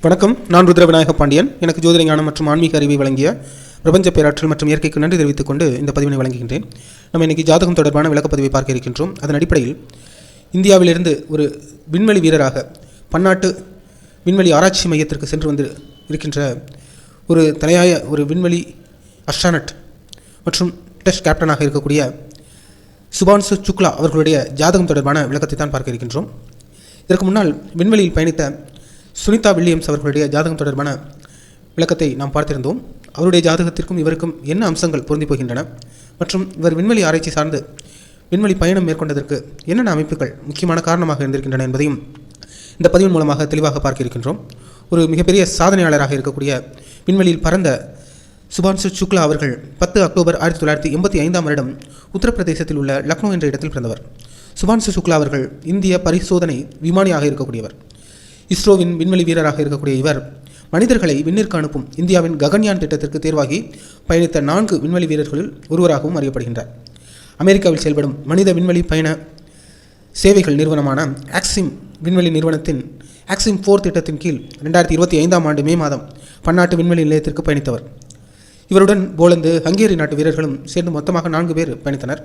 வணக்கம். நான் ருத்ர விநாயக பாண்டியன். எனக்கு ஜோதிட ஞானம் மற்றும் ஆன்மீக அறிவை வழங்கிய பிரபஞ்ச பேராற்றல் மற்றும் இயற்கைக்கு நன்றி தெரிவித்துக் கொண்டு இந்த பதிவினை வழங்குகின்றேன். நம்ம இன்றைக்கி ஜாதகம் தொடர்பான விளக்கப்பதிவை பார்க்க இருக்கின்றோம். அதன் அடிப்படையில் இந்தியாவிலிருந்து ஒரு விண்வெளி வீரராக பன்னாட்டு விண்வெளி ஆராய்ச்சி மையத்திற்கு சென்று வந்து இருக்கின்ற ஒரு தலையாய ஒரு விண்வெளி அஸ்ட்ரானட் மற்றும் டெஸ்ட் கேப்டனாக இருக்கக்கூடிய சுபான்சு சுக்லா அவர்களுடைய ஜாதகம் தொடர்பான விளக்கத்தை தான் பார்க்க இருக்கின்றோம். இதற்கு முன்னால் விண்வெளியில் பயணித்த சுனிதா வில்லியம்ஸ் அவர்களுடைய ஜாதகம் தொடர்பான விளக்கத்தை நாம் பார்த்திருந்தோம். அவருடைய ஜாதகத்திற்கும் இவருக்கும் என்ன அம்சங்கள் பொருந்தி போகின்றன மற்றும் இவர் விண்வெளி ஆராய்ச்சி சார்ந்து விண்வெளி பயணம் மேற்கொண்டதற்கு என்னென்ன அமைப்புகள் முக்கியமான காரணமாக இருந்திருக்கின்றன என்பதையும் இந்த பதிவின் மூலமாக தெளிவாக பார்க்க இருக்கின்றோம். ஒரு மிகப்பெரிய சாதனையாளராக இருக்கக்கூடிய விண்வெளியில் பறந்த சுபான்சு சுக்லா அவர்கள் 10 அக்டோபர் 1985 உத்தரப்பிரதேசத்தில் உள்ள லக்னோ என்ற இடத்தில் பிறந்தவர். சுபான்சு சுக்லா அவர்கள் இந்திய பரிசோதனை விமானியாக இருக்கக்கூடியவர். இஸ்ரோவின் விண்வெளி வீரராக இருக்கக்கூடிய இவர் மனிதர்களை விண்ணிற்கு அனுப்பும் இந்தியாவின் ககன்யான் திட்டத்திற்கு தேர்வாகி பயணித்த 4 விண்வெளி வீரர்களில் ஒருவராகவும் அறியப்படுகின்றார். அமெரிக்காவில் செயல்படும் மனித விண்வெளி பயண சேவைகள் நிறுவனமான ஆக்சிம் விண்வெளி நிறுவனத்தின் ஆக்சிம் 4 திட்டத்தின் கீழ் 2025 மே மாதம் பன்னாட்டு விண்வெளி நிலையத்திற்கு பயணித்தவர். இவருடன் போலந்து, ஹங்கேரி நாட்டு வீரர்களும் சேர்ந்து மொத்தமாக 4 பேர் பயணித்தனர்.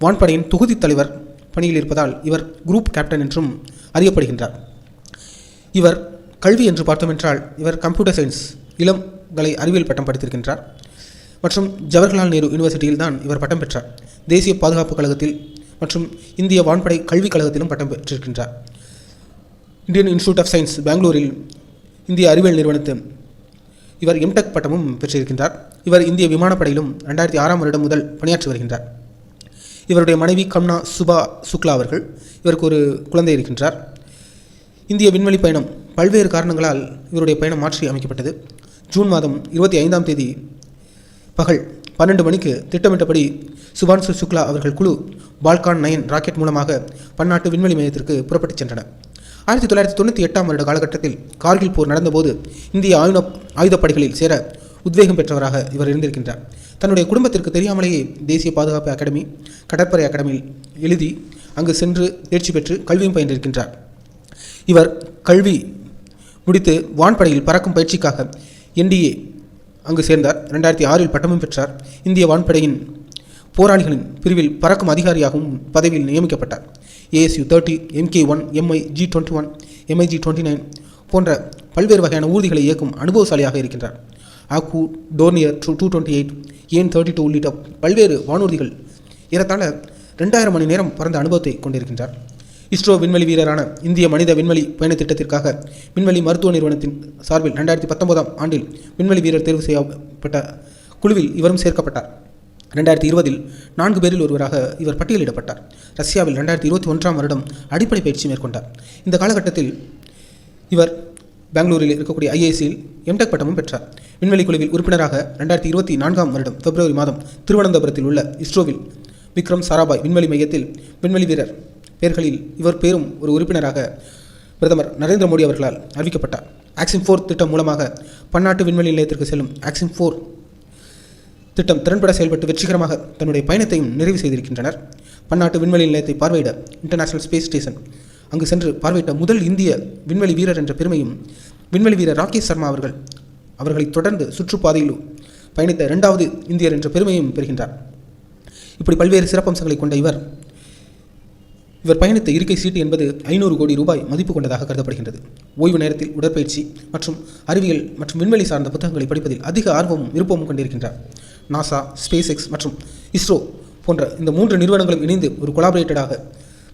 வான்படையின் தொகுதி தலைவர் பணியில் இருப்பதால் இவர் குரூப் கேப்டன் என்றும் அறியப்படுகின்றார். இவர் கல்வி என்று பார்த்தோம் என்றால் இவர் கம்ப்யூட்டர் சயின்ஸ் இளங்கலை அறிவியல் பட்டம் படித்திருக்கின்றார் மற்றும் ஜவஹர்லால் நேரு யூனிவர்சிட்டியில் தான் இவர் பட்டம் பெற்றார். தேசிய பாதுகாப்பு கழகத்தில் மற்றும் இந்திய வான்படை கல்விக் கழகத்திலும் பட்டம் பெற்றிருக்கின்றார். இந்தியன் இன்ஸ்டிடியூட் ஆஃப் சயின்ஸ் பெங்களூரில் இந்திய அறிவியல் நிறுவனத்தில் இவர் எம்டெக் பட்டமும் பெற்றிருக்கின்றார். இவர் இந்திய விமானப்படையிலும் 2006 முதல் பணியாற்றி வருகின்றார். இவருடைய மனைவி கம்னா சுபா சுக்லா அவர்கள். இவருக்கு ஒரு குழந்தை இருக்கின்றார். இந்திய விண்வெளி பயணம் பல்வேறு காரணங்களால் இவருடைய பயணம் மாற்றி அமைக்கப்பட்டது. ஜூன் மாதம் 25 பகல் 12 மணிக்கு திட்டமிட்டபடி சுபான்சு சுக்லா அவர்கள் குழு பால்கான் 9 ராக்கெட் மூலமாக பன்னாட்டு விண்வெளி மையத்திற்கு புறப்பட்டுச் சென்றனர். 1998 காலகட்டத்தில் கார்கில் போர் நடந்தபோது இந்திய ஆயுதப்படைகளில் சேர உத்வேகம் பெற்றவராக இவர் இருந்திருக்கின்றார். தன்னுடைய குடும்பத்திற்கு தெரியாமலேயே தேசிய பாதுகாப்பு அகாடமி, கடற்படை அகாடமியில் எழுதி அங்கு சென்று தேர்ச்சி பெற்று கல்வியும் பயின்றிருக்கின்றார். இவர் கல்வி முடித்து வான்படையில் பறக்கும் பயிற்சிக்காக NDA அங்கு சேர்ந்தார். 2006 பட்டமும் பெற்றார். இந்திய வான்படையின் போராளிகளின் பிரிவில் பறக்கும் அதிகாரியாகவும் பதவியில் நியமிக்கப்பட்டார். ASU-30, MK-1, MiG-21, MiG-29 போன்ற பல்வேறு வகையான ஊர்திகளை இயக்கும் அனுபவசாலியாக இருக்கின்றார். ஆக்கு, டோர்னியர் 228, AN-32 உள்ளிட்ட பல்வேறு வானூர்திகள் ஏறத்தாழ 2000 மணி நேரம் பறந்த அனுபவத்தை கொண்டிருக்கின்றார். இஸ்ரோ விண்வெளி வீரரான இந்திய மனித விண்வெளி பயண திட்டத்திற்காக விண்வெளி மருத்துவ நிறுவனத்தின் சார்பில் 2019 விண்வெளி வீரர் தேர்வு செய்யப்பட்ட குழுவில் இவரும் சேர்க்கப்பட்டார். 2020 4 பேரில் ஒருவராக இவர் பட்டியலிடப்பட்டார். ரஷ்யாவில் 2021 அடிப்படை பயிற்சி மேற்கொண்டார். இந்த காலகட்டத்தில் இவர் பெங்களூரில் இருக்கக்கூடிய IIScயில் எம்டெக் பட்டமும் பெற்றார். விண்வெளி குழுவில் உறுப்பினராக 2024 பிப்ரவரி மாதம் திருவனந்தபுரத்தில் உள்ள இஸ்ரோவில் விக்ரம் சாராபாய் விண்வெளி மையத்தில் விண்வெளி வீரர் பெயர்களில் இவர் பேரும் ஒரு உறுப்பினராக பிரதமர் நரேந்திர மோடி அவர்களால் அறிவிக்கப்பட்டார். ஆக்சிம் 4 திட்டம் மூலமாக பன்னாட்டு விண்வெளி நிலையத்திற்கு செல்லும் ஆக்சிம் 4 திட்டம் திறன்பட செயல்பட்டு வெற்றிகரமாக தன்னுடைய பயணத்தையும் நிறைவு செய்திருக்கின்றனர். பன்னாட்டு விண்வெளி நிலையத்தை பார்வையிட இன்டர்நேஷனல் ஸ்பேஸ் ஸ்டேஷன் அங்கு சென்று பார்வையிட்ட முதல் இந்திய விண்வெளி வீரர் என்ற பெருமையும் விண்வெளி வீரர் ராகேஷ் சர்மா அவர்களை தொடர்ந்து சுற்றுப்பாதையில் பயணித்த 2வது இந்தியர் என்ற பெருமையும் பெறுகின்றார். இப்படி பல்வேறு சிறப்பம்சங்களை கொண்ட இவர் பயணித்த இருக்கை சீட்டு என்பது 500 கோடி ரூபாய் மதிப்பு கொண்டதாக கருதப்படுகின்றது. ஓய்வு நேரத்தில் உடற்பயிற்சி மற்றும் அறிவியல் மற்றும் விண்வெளி சார்ந்த புத்தகங்களை படிப்பதில் அதிக ஆர்வமும் விருப்பமும் கொண்டிருக்கின்றார். நாசா, SpaceX மற்றும் இஸ்ரோ போன்ற இந்த 3 நிறுவனங்களும் இணைந்து ஒரு கொலாபரேட்டடாக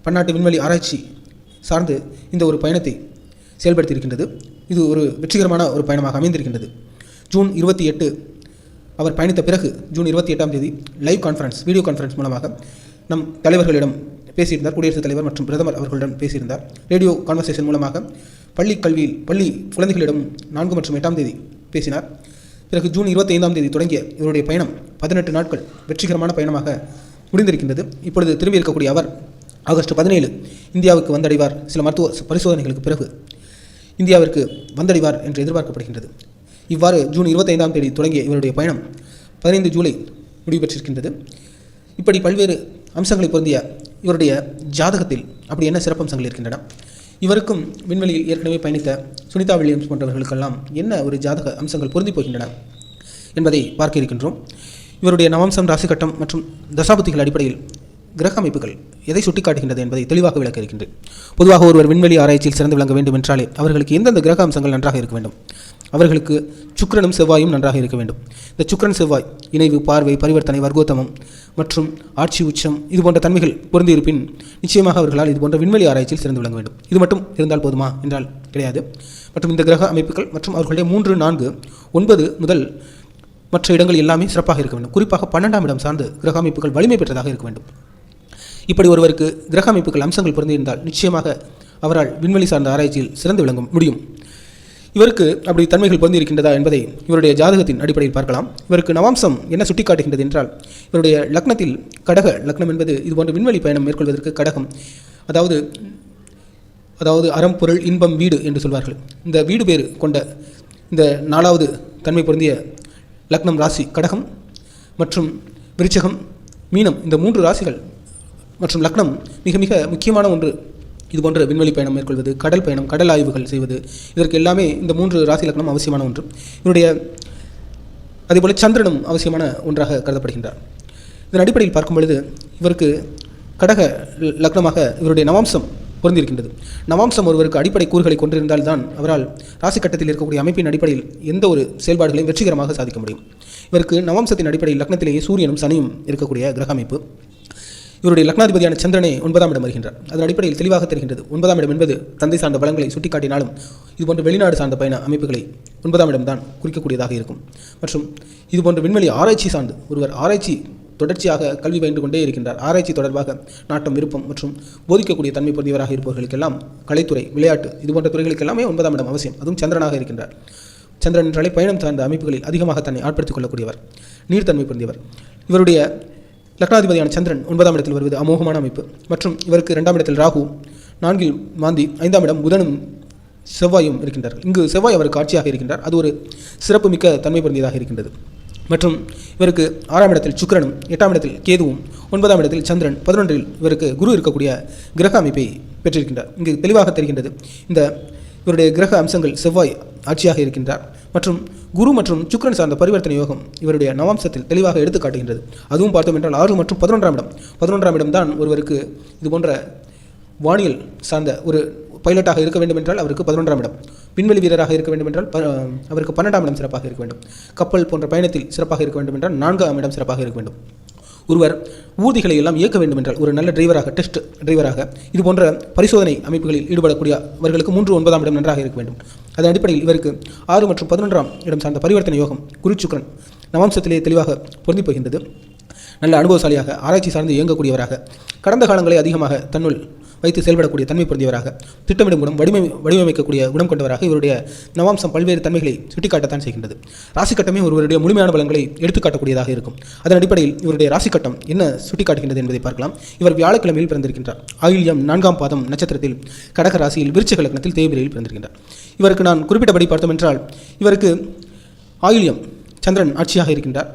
பன்னாட்டு விண்வெளி ஆராய்ச்சி சார்ந்து இந்த ஒரு பயணத்தை செயல்படுத்தியிருக்கின்றது. இது ஒரு வெற்றிகரமான ஒரு பயணமாக அமைந்திருக்கின்றது. ஜூன் 28 அவர் பயணித்த பிறகு June 28 live conference, video conference மூலமாக நம் தலைவர்களிடம் பேசியிருந்தார். குடியரசுத் தலைவர் மற்றும் பிரதமர் அவர்களுடன் பேசியிருந்தார். ரேடியோ கான்வர்சேஷன் மூலமாக பள்ளி குழந்தைகளிடம் 4 மற்றும் 8 பேசினார். பிறகு ஜூன் 25 தொடங்கிய இவருடைய பயணம் 18 நாட்கள் வெற்றிகரமான பயணமாக முடிந்திருக்கின்றது. இப்பொழுது திரும்பி இருக்கக்கூடிய அவர் ஆகஸ்ட் 17 இந்தியாவுக்கு வந்தடைவார். சில மருத்துவ பரிசோதனைகளுக்கு பிறகு இந்தியாவிற்கு வந்தடைவார் என்று எதிர்பார்க்கப்படுகின்றது. இவ்வாறு ஜூன் 25 தொடங்கிய இவருடைய பயணம் 15 ஜூலை முடிவு பெற்றிருக்கின்றது. இப்படி பல்வேறு அம்சங்களை பொருந்திய இவருடைய ஜாதகத்தில் அப்படி என்ன சிறப்பம்சங்கள் இருக்கின்றன? இவருக்கும் விண்வெளியில் ஏற்கனவே பயணித்த சுனிதா வில்லியம்ஸ் போன்றவர்களுக்கெல்லாம் என்ன ஒரு ஜாதக அம்சங்கள் பொருந்தி போகின்றன என்பதை பார்க்க இருக்கின்றோம். இவருடைய நவம்சம், ராசி கட்டம் மற்றும் தசாபுத்திகள் அடிப்படையில் கிரக அமைப்புகள் எதை சுட்டிக்காட்டுகின்றது என்பதை தெளிவாக விளக்க இருக்கின்றேன். பொதுவாக ஒருவர் விண்வெளி ஆராய்ச்சியில் சிறந்து விளங்க வேண்டும் என்றாலே அவர்களுக்கு எந்தெந்த கிரக அம்சங்கள் நன்றாக இருக்க வேண்டும்? அவர்களுக்கு சுக்கிரனும் செவ்வாயும் நன்றாக இருக்க வேண்டும். இந்த சுக்கிரன் செவ்வாய் இணைவு, பார்வை, பரிவர்த்தனை, வர்க்கோத்தமம் மற்றும் ஆட்சி உச்சம் இது போன்ற தன்மைகள் பொருந்தியிருப்பின் நிச்சயமாக அவர்களால் இது போன்ற விண்வெளி ஆராய்ச்சியில் சிறந்து விளங்க வேண்டும். இது மட்டும் இருந்தால் போதுமா என்றால் கிடையாது. மற்றும் இந்த கிரக அமைப்புகள் மற்றும் அவர்களுடைய 3, 4, 9 முதல் மற்ற இடங்கள் எல்லாமே சிறப்பாக இருக்க வேண்டும். குறிப்பாக 12ஆம் இடம் சார்ந்து கிரக அமைப்புகள் வலிமை பெற்றதாக இருக்க வேண்டும். இப்படி ஒருவருக்கு கிரக அமைப்புகள் அம்சங்கள் பொருந்தியிருந்தால் நிச்சயமாக அவரால் விண்வெளி சார்ந்த ஆராய்ச்சியில் சிறந்து விளங்க முடியும். இவருக்கு அப்படி தன்மைகள் பொருந்திருக்கின்றதா என்பதை இவருடைய ஜாதகத்தின் அடிப்படையில் பார்க்கலாம். இவருக்கு நவாம்சம் என்ன சுட்டிக்காட்டுகின்றது என்றால், இவருடைய லக்னத்தில் கடக லக்னம் என்பது இதுபோன்ற விண்வெளி பயணம் மேற்கொள்வதற்கு கடகம், அதாவது அறம், பொருள், இன்பம், வீடு என்று சொல்வார்கள். இந்த வீடு பேறு கொண்ட இந்த 4வது தன்மை பொருந்திய லக்னம் ராசி கடகம் மற்றும் விருச்சகம், மீனம் இந்த 3 ராசிகள் மற்றும் லக்னம் மிக மிக முக்கியமான ஒன்று. இதுபோன்ற விண்வெளி பயணம் மேற்கொள்வது, கடல் பயணம், கடல் ஆய்வுகள் செய்வது, இதற்கு எல்லாமே இந்த 3 ராசி லக்னம் அவசியமான ஒன்று. இவருடைய அதேபோல சந்திரனும் அவசியமான ஒன்றாக கருதப்படுகின்றார். இதன் அடிப்படையில் பார்க்கும் பொழுது இவருக்கு கடக லக்னமாக இவருடைய நவாம்சம் பொருந்திருக்கின்றது. நவாம்சம் ஒருவருக்கு அடிப்படை கூறுகளை கொண்டிருந்தால் தான் அவரால் ராசி கட்டத்தில் இருக்கக்கூடிய அமைப்பின் அடிப்படையில் எந்த ஒரு செயல்பாடுகளையும் வெற்றிகரமாக சாதிக்க முடியும். இவருக்கு நவாம்சத்தின் அடிப்படையில் லக்னத்திலேயே சூரியனும் சனியும் இருக்கக்கூடிய கிரக அமைப்பு. இவருடைய லக்னாதிபதியான சந்திரனே 9ஆம் இடம் வருகின்றார். அதன் அடிப்படையில் தெளிவாக தெரிகின்றது. 9ஆம் இடம் என்பது தந்தை சார்ந்த பலங்களை சுட்டிக்காட்டினாலும் இதுபோன்ற வெளிநாடு சார்ந்த பயண அமைப்புகளை 9ஆம் இடம் தான் குறிக்கக்கூடியதாக இருக்கும். மற்றும் இதுபோன்ற விண்வெளி ஆராய்ச்சி சார்ந்து ஒருவர் ஆராய்ச்சி தொடர்ச்சியாக கல்வி பயின்று கொண்டே இருக்கின்றார். ஆராய்ச்சி தொடர்பாக நாட்டம், விருப்பம் மற்றும் போதிக்கக்கூடிய தன்மை பொருந்தியவராக இருப்பவர்களுக்கெல்லாம் கலைத்துறை, விளையாட்டு இதுபோன்ற துறைகளுக்கெல்லாமே 9ஆம் இடம் அவசியம். அதுவும் சந்திரனாக இருக்கின்றார். சந்திரன் என்றாலே பயணம் சார்ந்த அமைப்புகளில் அதிகமாக தன்னை ஆட்படுத்திக் கொள்ளக்கூடியவர், நீர்த்தன்மை பொருந்தியவர். இவருடைய லக்னாதிபதியான சந்திரன் 9ஆம் இடத்தில் வருவது அமோகமான அமைப்பு. மற்றும் இவருக்கு 2ஆம் இடத்தில் ராகு, 4இல் மாந்தி, 5ஆம் இடம் புதனும் செவ்வாயும் இருக்கின்றார். இங்கு செவ்வாய் அவருக்கு ஆட்சியாக இருக்கின்றார். அது ஒரு சிறப்புமிக்க தன்மை பொருந்தியதாக இருக்கின்றது. மற்றும் இவருக்கு 6ஆம் இடத்தில் சுக்கிரனும், 8ஆம் இடத்தில் கேதுவும், 9ஆம் இடத்தில் சந்திரன், 11இல் இவருக்கு குரு இருக்கக்கூடிய கிரக அமைப்பை பெற்றிருக்கின்றார். இங்கு தெளிவாக தெரிகின்றது. இவருடைய கிரக அம்சங்கள் செவ்வாய் ஆட்சியாக இருக்கின்றார். மற்றும் குரு மற்றும் சுக்கிரன் சார்ந்த பரிவர்த்தனை யோகம் இவருடைய நவாம்சத்தில் தெளிவாக எடுத்து காட்டுகின்றது. அதுவும் பார்த்தோம் என்றால் 6 மற்றும் 11ஆம் இடம், 11ஆம் இடம் தான் ஒருவருக்கு இது போன்ற வானியல் சார்ந்த ஒரு பைலட்டாக இருக்க வேண்டும் என்றால் அவருக்கு 11ஆம் இடம், விண்வெளி வீரராக இருக்க வேண்டும் என்றால் அவருக்கு 12ஆம் இடம் சிறப்பாக இருக்க வேண்டும், கப்பல் போன்ற பயணத்தில் சிறப்பாக இருக்க வேண்டும் என்றால் 4ஆம் இடம் சிறப்பாக இருக்க வேண்டும். ஒருவர் ஊர்திகளை எல்லாம் இயக்க வேண்டும் என்றால் ஒரு நல்ல டிரைவராக, டெஸ்ட் டிரைவராக இது போன்ற பரிசோதனை அமைப்புகளில் ஈடுபடக்கூடியவர்களுக்கு 3, 9ஆம் இடம் நன்றாக இருக்க வேண்டும். அதன் அடிப்படையில் இவருக்கு 6 மற்றும் 11ஆம் இடம் சார்ந்த பரிவர்த்தனை யோகம் குரு சுக்கிரன் நவாம்சத்திலே தெளிவாக பொருந்தி போகின்றது. நல்ல அனுபவசாலியாக, ஆராய்ச்சி சார்ந்து இயங்கக்கூடியவராக, கடந்த காலங்களை அதிகமாக தன்னுள் வைத்து செயல்படக்கூடிய தன்மை பொருந்தியவராக, திட்டமிடும் குணம், வடிவமைக்கக்கூடிய குணம் கொண்டவராக இவருடைய நவாம்சம் பல்வேறு தன்மைகளை சுட்டிக்காட்டத்தான் செய்கின்றது. ராசிக்கட்டமே ஒருவருடைய முழுமையான பலன்களை எடுத்துக்காட்டக்கூடியதாக இருக்கும். அதன் அடிப்படையில் இவருடைய ராசிக்கட்டம் என்ன சுட்டிக்காட்டுகின்றது என்பதை பார்க்கலாம். இவர் வியாழக்கிழமையில் பிறந்திருக்கின்றார். ஆயில்யம் 4ஆம் பாதம் நட்சத்திரத்தில் கடக ராசியில் விருச்சிக லக்னத்தில் தேய்பிரையில் பிறந்திருக்கின்றார். இவருக்கு நான் குறிப்பிட்டபடி பார்த்தோம் என்றால் இவருக்கு ஆயில்யம் சந்திரன் ஆட்சியாக இருக்கின்றார்.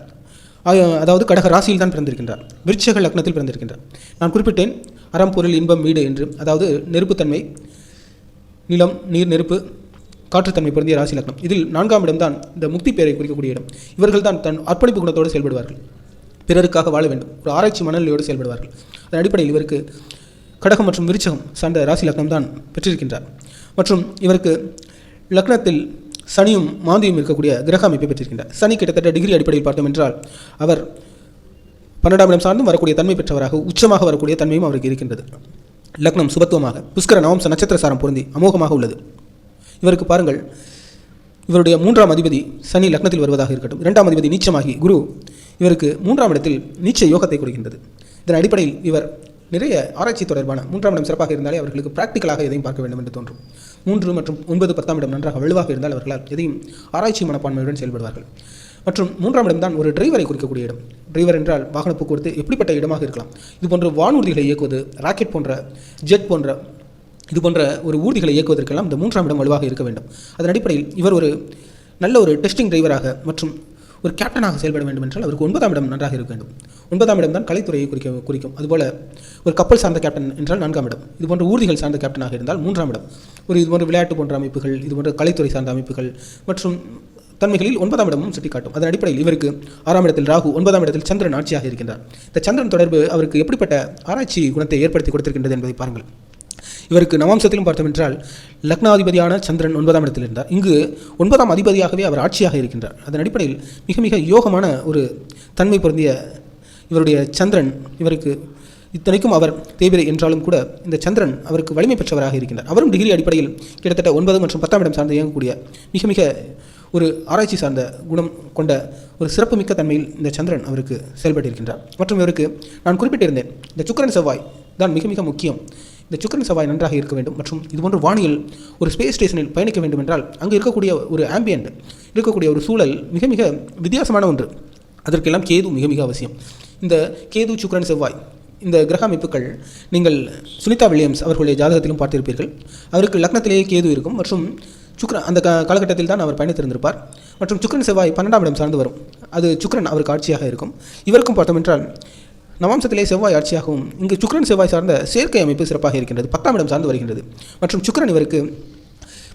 அதாவது கடக ராசியில் தான் பிறந்திருக்கின்றார். விருச்சிக லக்னத்தில் பிறந்திருக்கின்றார். நான் குறிப்பிட்டேன் அறம், பொருள், இன்பம், வீடு என்று. அதாவது நெருப்புத்தன்மை, நிலம், நீர், நெருப்பு, காற்றுத்தன்மை பொருந்திய ராசி லக்னம். இதில் 4ஆம் இடம் தான் இந்த முக்தி பேரை குறிக்கக்கூடிய இடம். இவர்கள் தான் தன் அர்ப்பணிப்பு குணத்தோடு செயல்படுவார்கள். பிறருக்காக வாழ வேண்டும், ஒரு ஆராய்ச்சி மனநிலையோடு செயல்படுவார்கள். அதன் அடிப்படையில் இவருக்கு கடகம் மற்றும் விருச்சகம் சார்ந்த ராசி லக்னம் தான் பெற்றிருக்கின்றார். மற்றும் இவருக்கு லக்னத்தில் சனியும் மாந்தியும் இருக்கக்கூடிய கிரக அமைப்பை பெற்றிருக்கின்றார். சனி கிட்டத்தட்ட டிகிரி அடிப்படையில் பார்த்தோம் என்றால் அவர் 12ஆம் இடம் சார்ந்தும் வரக்கூடிய தன்மை பெற்றவராக, உச்சமாக வரக்கூடிய தன்மையும் அவருக்கு இருக்கின்றது. லக்னம் சுபத்துவமாக புஷ்கர நவம்ச நட்சத்திர சாரம் பொருந்தி அமோகமாக உள்ளது. இவருக்கு பாருங்கள், இவருடைய 3ஆம் அதிபதி சனி லக்னத்தில் வருவதாக இருக்கட்டும், 2ஆம் அதிபதி நீச்சமாகி குரு இவருக்கு 3ஆம் இடத்தில் நீச்ச யோகத்தை கொடுக்கின்றது. இதன் அடிப்படையில் இவர் நிறைய ஆராய்ச்சி தொடர்பான 3ஆம் இடம் சிறப்பாக இருந்தாலே அவர்களுக்கு பிராக்டிக்கலாக எதையும் பார்க்க வேண்டும் என்று தோன்றும். 3 மற்றும் 9, 10ஆம் இடம் நன்றாக வலுவாக இருந்தால் அவர்களால் எதையும் ஆராய்ச்சி மனப்பான்மையுடன் செயல்படுவார்கள். மற்றும் 3ஆம் இடம் தான் ஒரு டிரைவரை குறிக்கக்கூடிய இடம். டிரைவர் என்றால் வாகன போக்குவரத்து எப்படிப்பட்ட இடமாக இருக்கலாம். இது போன்ற வானூர்திகளை இயக்குவது, ராக்கெட் போன்ற, ஜெட் போன்ற இது போன்ற ஒரு ஊர்திகளை இயக்குவதற்கெல்லாம் இந்த 3ஆம் இடம் வலுவாக இருக்க வேண்டும். அதன் அடிப்படையில் இவர் ஒரு நல்ல ஒரு டெஸ்டிங் டிரைவராக மற்றும் ஒரு கேப்டனாக செயல்பட வேண்டும் என்றால் அவருக்கு 9ஆம் இடம் நன்றாக இருக்க வேண்டும். 9ஆம் இடம் தான் கலைத்துறையை குறிக்கும். அதுபோல் ஒரு கப்பல் சார்ந்த கேப்டன் என்றால் 4ஆம் இடம். இதுபோன்ற ஊர்திகள் சார்ந்த கேப்டனாக இருந்தால் 3ஆம் இடம். இதுபோன்ற விளையாட்டு போன்ற அமைப்புகள், இதுபோன்ற கலைத்துறை சார்ந்த அமைப்புகள் மற்றும் தன்மைகளில் 9ஆம் இடமும் சுட்டிக்காட்டும். அதன் அடிப்படையில் இவருக்கு 6ஆம் இடத்தில் ராகு, 9ஆம் இடத்தில் சந்திரன் ஆட்சியாக இருக்கின்றார். இந்த சந்திரன் தொடர்பு அவருக்கு எப்படிப்பட்ட ஆராய்ச்சி குணத்தை ஏற்படுத்தி கொடுத்திருக்கின்றது என்பதை பாருங்கள். இவருக்கு நவாம்சத்திலும் பார்த்தோம் என்றால் லக்னாதிபதியான சந்திரன் 9ஆம் இடத்தில் இருந்தார். இங்கு 9ஆம் அதிபதியாகவே அவர் ஆட்சியாக இருக்கின்றார். அதன் அடிப்படையில் மிக மிக யோகமான ஒரு தன்மை பொருந்திய இவருடைய சந்திரன் இவருக்கு இத்தனைக்கும் அவர் தேய்பிரை என்றாலும் கூட இந்த சந்திரன் அவருக்கு வலிமை பெற்றவராக இருக்கின்றார். அவரும் டிகிரி அடிப்படையில் கிட்டத்தட்ட 9 மற்றும் 10ஆம் இடம் சார்ந்து இயங்கக்கூடிய மிக மிக ஒரு ஆராய்ச்சி சார்ந்த குணம் கொண்ட ஒரு சிறப்புமிக்க தன்மையில் இந்த சந்திரன் அவருக்கு செயல்பட்டிருக்கின்றார். மற்றும் இவருக்கு நான் குறிப்பிட்டிருந்தேன், இந்த சுக்கிரன் செவ்வாய் தான் மிக மிக முக்கியம். இந்த சுக்கிரன் செவ்வாய் நன்றாக இருக்க வேண்டும். மற்றும் இதுபோன்ற வானியல் ஒரு ஸ்பேஸ் ஸ்டேஷனில் பயணிக்க வேண்டும் என்றால் அங்கு இருக்கக்கூடிய ஒரு ஆம்பியன்ட், இருக்கக்கூடிய ஒரு சூழல் மிக மிக வித்தியாசமான ஒன்று. அதற்கெல்லாம் கேது மிக மிக அவசியம். இந்த கேது, சுக்கிரன், செவ்வாய் இந்த கிரக அமைப்புகள் நீங்கள் சுனிதா வில்லியம்ஸ் அவர்களுடைய ஜாதகத்திலும் பார்த்திருப்பீர்கள். அவருக்கு லக்னத்திலேயே கேது இருக்கும் மற்றும் சுக்கிரன் அந்த காலகட்டத்தில் தான் அவர் பயணித்திருந்திருப்பார். மற்றும் சுக்கிரன் செவ்வாய் 12ஆம் இடம் சார்ந்து வரும். அது சுக்கிரன் அவருக்கு ஆட்சியாக இருக்கும். இவருக்கும் பார்த்தோம் என்றால் நவாம்சத்திலே செவ்வாய் ஆட்சியாகவும் இங்கு சுக்கிரன் செவ்வாய் சார்ந்த சேர்க்கை அமைப்பு சிறப்பாக இருக்கின்றது. 10ஆம் இடம் சார்ந்து வருகின்றது. மற்றும் சுக்கிரன் இவருக்கு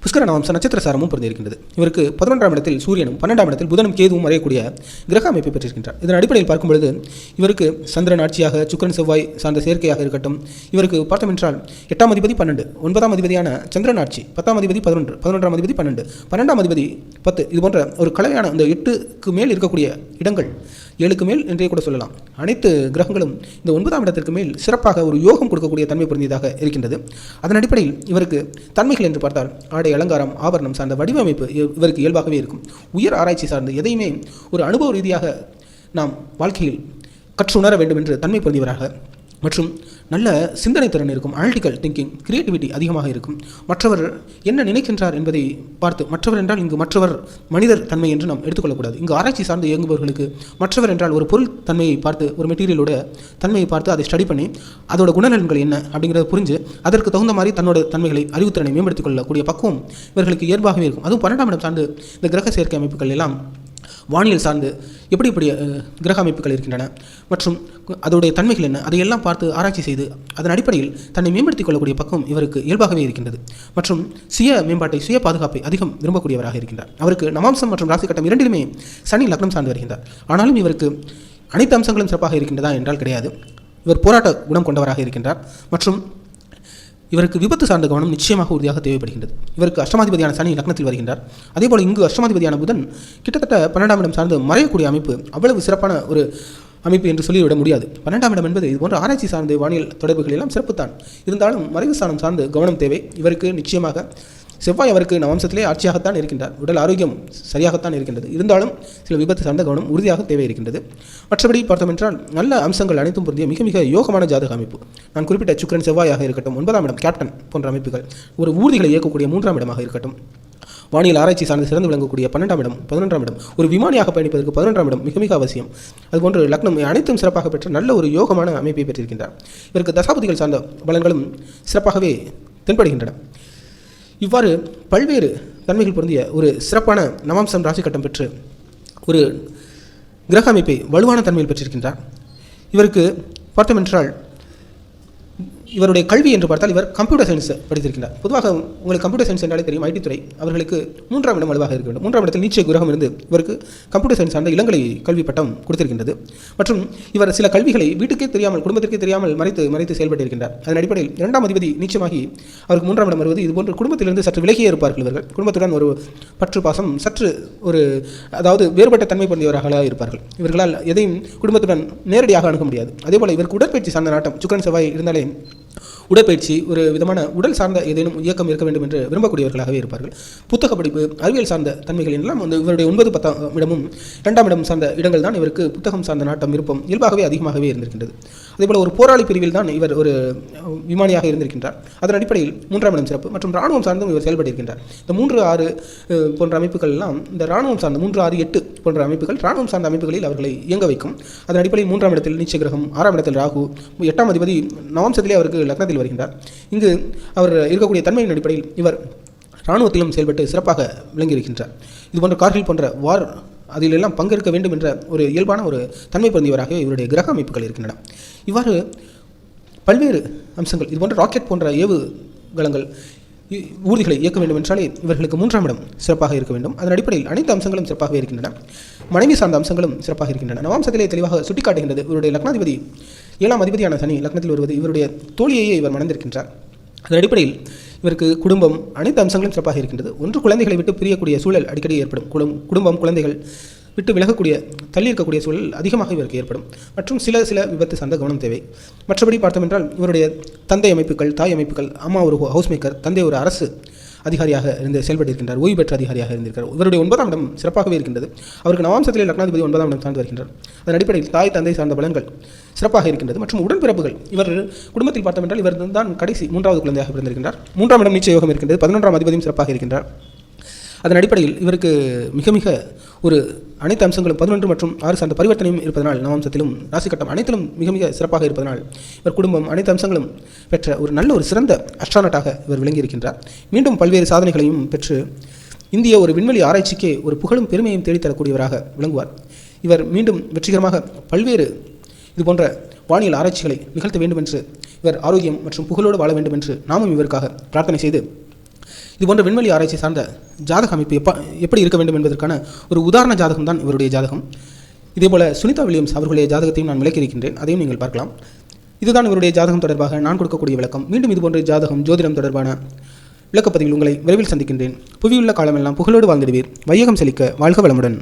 புஷ்கர நவாம்ச நட்சத்திர சாரமும் பொருந்திருக்கின்றது. இவருக்கு 11ஆம் இடத்தில் சூரியனும் 12ஆம் இடத்தில் புதனும் கேதுவும் வரையக்கூடிய கிரக அமைப்பை பெற்றிருக்கின்றார். இதன் அடிப்படையில் பார்க்கும்பொழுது இவருக்கு சந்திரன் ஆட்சியாக சுக்கிரன் செவ்வாய் சார்ந்த சேர்க்கையாக இருக்கட்டும், இவருக்கு பார்த்தோம் என்றால் 8ஆம் அதிபதி 12, 9ஆம் அதிபதியான சந்திரன் ஆட்சி, 10ஆம் அதிபதி 11, 11ஆம் அதிபதி 12, 12ஆம் அதிபதி 10, இது போன்ற ஒரு கலவையான இந்த 8க்கு மேல் இருக்கக்கூடிய இடங்கள், 7க்கு மேல் என்றே கூட சொல்லலாம். அனைத்து கிரகங்களும் இந்த 9ஆம் இடத்திற்கு மேல் சிறப்பாக ஒரு யோகம் கொடுக்கக்கூடிய தன்மை பொருந்தியதாக இருக்கின்றது. அதன் அடிப்படையில் இவருக்கு தன்மைகள் என்று பார்த்தால் ஆடை, அலங்காரம், ஆபரணம் சார்ந்த வடிவமைப்பு இவருக்கு இயல்பாகவே இருக்கும். உயர் ஆராய்ச்சி சார்ந்து எதையுமே ஒரு அனுபவ ரீதியாக நாம் வாழ்க்கையில் கற்றுணர வேண்டும் என்று தன்மை பொருந்தியவராக மற்றும் நல்ல சிந்தனை திறன் இருக்கும். அனலிட்டிக்கல் திங்கிங், கிரியேட்டிவிட்டி அதிகமாக இருக்கும். மற்றவர் என்ன நினைக்கின்றார் என்பதை பார்த்து, மற்றவர் என்றால் இங்கு மற்றவர் மனிதர் தன்மை என்று நாம் எடுத்துக்கொள்ளக்கூடாது. இங்கு ஆராய்ச்சி சார்ந்து இயங்குபவர்களுக்கு மற்றவர் என்றால் ஒரு பொருள் தன்மையை பார்த்து, ஒரு மெட்டீரியலோட தன்மையை பார்த்து அதை ஸ்டடி பண்ணி அதோட குணநலன்கள் என்ன அப்படிங்கிறத புரிஞ்சு அதற்கு தகுந்த மாதிரி தன்னோட தன்மைகளை, அறிவுத்திறனை மேம்படுத்திக் கொள்ளக்கூடிய பக்குவம் இவர்களுக்கு இயல்பாகவே இருக்கும். அதுவும் 12ஆம் இடம் சார்ந்து இந்த கிரக சேர்க்கை அமைப்புகள் எல்லாம் வானியல் சார்ந்து எப்படி கிரக அமைப்புகள் இருக்கின்றன மற்றும் அதோடைய தன்மைகள் என்ன, அதையெல்லாம் பார்த்து ஆராய்ச்சி செய்து அதன் அடிப்படையில் தன்னை மேம்படுத்திக் கொள்ளக்கூடிய பக்கம் இவருக்கு இயல்பாகவே இருக்கின்றது. மற்றும் சுய மேம்பாட்டை, சுய பாதுகாப்பை அதிகம் விரும்பக்கூடியவராக இருக்கின்றார். அவருக்கு நவாம்சம் மற்றும் ராசி கட்டம் இரண்டிலுமே சனி லக்னம் சார்ந்து வருகின்றார். ஆனாலும் இவருக்கு அனைத்து அம்சங்களும் சிறப்பாக இருக்கின்றதா என்றால் கிடையாது. இவர் போராட்ட குணம் கொண்டவராக இருக்கின்றார். மற்றும் இவருக்கு விபத்து சார்ந்த கவனம் நிச்சயமாக உறுதியாக தேவைப்படுகின்றது. இவருக்கு அஷ்டமாதிபதியான சனி லக்னத்தில் வருகின்றார். அதேபோல் இங்கு அஷ்டமாதிபதியான புதன் கிட்டத்தட்ட 12ஆம் இடம் சார்ந்து மறையக்கூடிய அமைப்பு அவ்வளவு சிறப்பான ஒரு அமைப்பு என்று சொல்லிவிட முடியாது. 12ஆம் இடம் என்பது இது போன்ற ஆராய்ச்சி சார்ந்து வானியல் தொடர்புகள் எல்லாம் சிறப்புத்தான். இருந்தாலும் மறைவு ஸ்தானம் சார்ந்து கவனம் தேவை. இவருக்கு நிச்சயமாக செவ்வாய் அவருக்கு நவம்சத்திலே ஆட்சியாகத்தான் இருக்கின்றார். உடல் ஆரோக்கியம் சரியாகத்தான் இருக்கின்றது. இருந்தாலும் சில விபத்து சார்ந்த கவனம் உறுதியாக தேவை இருக்கின்றது. மற்றபடி பார்த்தோம் என்றால் நல்ல அம்சங்கள் அனைத்தும் பொருந்திய மிக மிக யோகமான ஜாதக அமைப்பு. நான் குறிப்பிட்ட சுக்கிரன் செவ்வாயாக இருக்கட்டும், 9ஆம் இடம் கேப்டன் போன்ற அமைப்புகள், ஒரு ஊர்திகளை இயக்கக்கூடிய 3ஆம் இடமாக இருக்கட்டும், வானியல் ஆராய்ச்சி சார்ந்து சிறந்து விளங்கக்கூடிய 12ஆம் இடம், 11ஆம் இடம், ஒரு விமானியாக பயணிப்பதற்கு 11ஆம் இடம் மிக மிக அவசியம். அதுபோன்று லக்னம் அனைத்தும் சிறப்பாக பெற்ற நல்ல ஒரு யோகமான அமைப்பை பெற்றிருக்கின்றார். இவருக்கு தசாபதிகள் சார்ந்த பலன்களும் சிறப்பாகவே தென்படுகின்றன. இவ்வாறு பல்வேறு தன்மைகள் பொருந்திய ஒரு சிறப்பான நவாம்சம் ராசி கட்டம் பெற்று ஒரு கிரக அமைப்பை வலுவான தன்மையில் பெற்றிருக்கின்றார். இவருக்கு பார்த்தோம் என்றால் இவருடைய கல்வி என்று பார்த்தால் இவர் கம்ப்யூட்டர் சயின்ஸ் படித்திருக்கிறார். பொதுவாக உங்களுக்கு கம்ப்யூட்டர் சயின்ஸ் என்றாலே தெரியும், ஐடி துறை. அவர்களுக்கு 3ஆம் இடம் வலுவாக இருக்க வேண்டும். 3ஆம் இடத்தில் நீச்ச கிரகம் இருந்து இவருக்கு கம்ப்யூட்டர் சயின்ஸ் சார்ந்த இளங்கலை கல்வி பட்டம் கொடுத்திருக்கின்றது. மற்றும் இவர் சில கல்விகளை வீட்டுக்கே தெரியாமல், குடும்பத்திற்கே தெரியாமல் மறைத்து செயல்பட்டிருக்கின்றார். அதன் அடிப்படையில் 2ஆம் அதிபதி நீச்சமாகி அவருக்கு 3ஆம் இடம் வருவது, இதுபோன்று குடும்பத்திலிருந்து சற்று விலகியே இருப்பார்கள். இவர்கள் குடும்பத்துடன் ஒரு பற்று பாசம் சற்று ஒரு அதாவது வேறுபட்ட தன்மை பொருந்தியவர்களாக இருப்பார்கள். இவர்களால் எதையும் குடும்பத்துடன் நேரடியாக அணுக முடியாது. அதேபோல் இவருக்கு உடற்பயிற்சி சார்ந்த நாட்டம், சுக்கிரன் செவ்வாய் இருந்தாலே உடற்பயிற்சி, ஒரு விதமான உடல் சார்ந்த ஏதேனும் இயக்கம் இருக்க வேண்டும் என்று விரும்பக்கூடியவர்களாகவே இருப்பார்கள். புத்தக படிப்பு, அறிவியல் சார்ந்த தன்மைகள் எல்லாம் இவருடைய 9, 10ஆம் இடமும் 2ஆம் இடம் சார்ந்த இடங்கள் தான் இவருக்கு புத்தகம் சார்ந்த நாட்டம், விருப்பம் இயல்பாகவே அதிகமாகவே இருந்திருக்கின்றது. அதேபோல் ஒரு போராளி பிரிவில் தான் இவர் ஒரு விமானியாக இருந்திருக்கின்றார். அதன் அடிப்படையில் 3ஆம் இடம் சிறப்பு. மற்றும் இராணுவம் சார்ந்தும் இவர் செயல்பட்டிருக்கின்றார். இந்த 3, 6 போன்ற அமைப்புகள் எல்லாம் இந்த இராணுவம் சார்ந்த 3, 6, 8 போன்ற அமைப்புகள் இராணுவம் சார்ந்த அமைப்புகளில் அவர்களை இயங்க வைக்கும். அதன் அடிப்படையில் 3ஆம் இடத்தில் நீச்ச கிரகம், 6ஆம் இடத்தில் ராகு, 8ஆம் அதிபதி நவம்சத்திலே அவருக்கு லக்னத்தில் வருகின்றார். இங்கு அவர் இருக்கக்கூடிய தன்மையின் அடிப்படையில் இவர் இராணுவத்திலும் செயல்பட்டு சிறப்பாக விளங்கியிருக்கின்றார். இதுபோன்ற கார்கில் போன்ற வார் அதிலெல்லாம் பங்கெடுக்க வேண்டும் என்ற ஒரு இயல்பான ஒரு தன்மை பொருந்தியவராக இவருடைய கிரக அமைப்புகள் இருக்கின்றன. இவ்வாறு பல்வேறு அம்சங்கள், இது போன்ற ராக்கெட் போன்ற ஏவுகலங்கள் ஊர்திகளை இயக்க வேண்டும் என்றாலே இவர்களுக்கு 3ஆம் இடம் சிறப்பாக இருக்க வேண்டும். அதன் அடிப்படையில் அனைத்து அம்சங்களும் சிறப்பாகவே இருக்கின்றன. மனைவி சார்ந்த அம்சங்களும் சிறப்பாக இருக்கின்றன. நவாம்சத்திலே தெளிவாக சுட்டிக்காட்டுகின்றது. இவருடைய லக்னாதிபதி 7ஆம் அதிபதியான சனி லக்னத்தில் வருவது இவருடைய தோழியையே இவர் மணந்திருக்கின்றார். அதன் அடிப்படையில் இவருக்கு குடும்பம் அனைத்து அம்சங்களும் சிறப்பாக இருக்கின்றது. ஒன்று, குழந்தைகளை விட்டு பிரியக்கூடிய சூழல் அடிக்கடி ஏற்படும். குடும்பம் குழந்தைகள் விட்டு விலகக்கூடிய, தள்ளி இருக்கக்கூடிய சூழல் அதிகமாக இவருக்கு ஏற்படும். மற்றும் சில விபத்து சார்ந்த கவனம் தேவை. மற்றபடி பார்த்தோம் என்றால் இவருடைய தந்தை அமைப்புகள், தாய் அமைப்புகள், அம்மா ஒரு ஹவுஸ் மேக்கர், தந்தை ஒரு அரசு அதிகாரியாக இருந்து செயல்பட்டிருக்கின்றார், ஓய்வு பெற்ற அதிகாரியாக இருந்திருக்கிறார். இவருடைய 9ஆம் இடம் சிறப்பாகவே இருக்கின்றது. அவருக்கு நவாம்சத்திலே லக்னாதிபதி 9ஆம் இடம் சார்ந்து வருகின்றார். அதன் அடிப்படையில் தாய் தந்தை சார்ந்த பலன்கள் சிறப்பாக இருக்கின்றது. மற்றும் உடன்பிறப்புகள், இவர் குடும்பத்தில் பார்த்தோம் என்றால் இவர் தான் கடைசி 3வது குழந்தையாக பிறந்திருக்கின்றார். 3ஆம் இடம் நீச்ச யோகம் இருக்கின்றது. 11ஆம் அதிபதியும் சிறப்பாக இருக்கின்றார். அதன் அடிப்படையில் இவருக்கு மிக மிக ஒரு அனைத்து அம்சங்களும் 11 மற்றும் 6 சார்ந்த பரிவர்த்தனையும் இருப்பதனால், நவாம்சத்திலும் ராசி கட்டம் அனைத்திலும் மிக மிக சிறப்பாக இருப்பதனால் இவர் குடும்பம் அனைத்து அம்சங்களும் பெற்ற ஒரு நல்ல ஒரு சிறந்த அஸ்ட்ரானட்டாக இவர் விளங்கியிருக்கின்றார். மீண்டும் பல்வேறு சாதனைகளையும் பெற்று இந்திய ஒரு விண்வெளி ஆராய்ச்சிக்கே ஒரு புகழும் பெருமையும் தேடித்தரக்கூடியவராக விளங்குவார். இவர் மீண்டும் வெற்றிகரமாக பல்வேறு இதுபோன்ற வானியல் ஆராய்ச்சிகளை நிகழ்த்த வேண்டும் என்று, இவர் ஆரோக்கியம் மற்றும் புகழோடு வாழ வேண்டும் என்று நாமும் இவருக்காக பிரார்த்தனை செய்து, இதுபோன்ற விண்வெளி ஆராய்ச்சி சார்ந்த ஜாதக அமைப்பு எப்படி இருக்க வேண்டும் என்பதற்கான ஒரு உதாரண ஜாதகம் தான் இவருடைய ஜாதகம். இதேபோல சுனிதா வில்லியம்ஸ் அவர்களுடைய ஜாதகத்தையும் நான் விளக்கியிருக்கின்றேன், அதையும் நீங்கள் பார்க்கலாம். இதுதான் இவருடைய ஜாதகம் தொடர்பாக நான் கொடுக்கக்கூடிய விளக்கம். மீண்டும் இதுபோன்ற ஜாதகம், ஜோதிடம் தொடர்பான விளக்கப்பதிவில் உங்களை விரைவில் சந்திக்கின்றேன். புவியுள்ள காலமெல்லாம் புகழோடு வாழ்ந்திடுவீர். வையகம் செழிக்க, வாழ்க வளமுடன்.